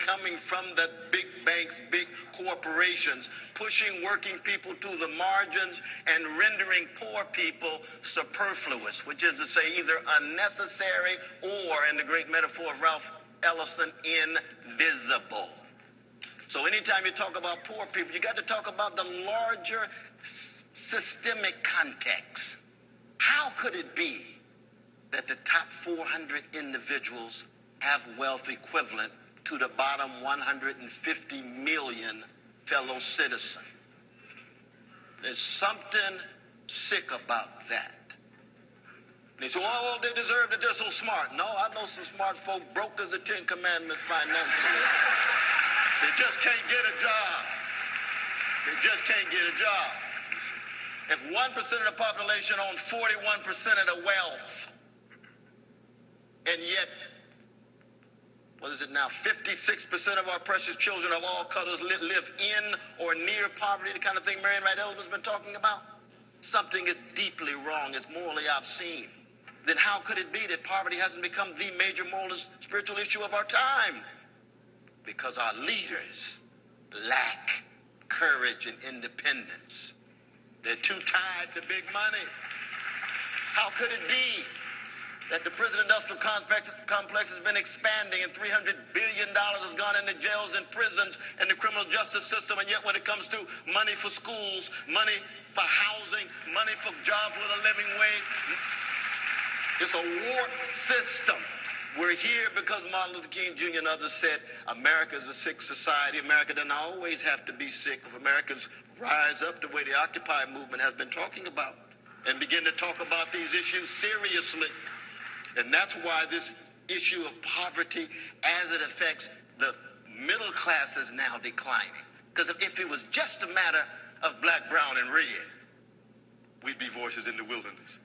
coming from the big banks, big corporations, pushing working people to the margins and rendering poor people superfluous, which is to say either unnecessary or, in the great metaphor of Ralph Ellison, invisible. So anytime you talk about poor people, you got to talk about the larger systemic context. How could it be that the top 400 individuals have wealth equivalent to the bottom 150 million fellow citizens? There's something sick about that. They say, oh, they deserve it, they're so smart. No, I know some smart folk broke as the Ten Commandments financially. They just can't get a job. They just can't get a job. If 1% of the population owns 41% of the wealth, and yet, what is it now, 56% of our precious children of all colors live in or near poverty, the kind of thing Marian Wright Elder's been talking about, something is deeply wrong, it's morally obscene. Then how could it be that poverty hasn't become the major moral and spiritual issue of our time? Because our leaders lack courage and independence. They're too tied to big money. How could it be that the prison-industrial complex has been expanding and $300 billion has gone into jails and prisons and the criminal justice system, and yet when it comes to money for schools, money for housing, money for jobs with a living wage, it's a warped system. We're here because Martin Luther King Jr. and others said America is a sick society. America doesn't always have to be sick. If Americans rise up the way the Occupy movement has been talking about and begin to talk about these issues seriously. And that's why this issue of poverty as it affects the middle class is now declining. Because if it was just a matter of black, brown, and red, we'd be voices in the wilderness.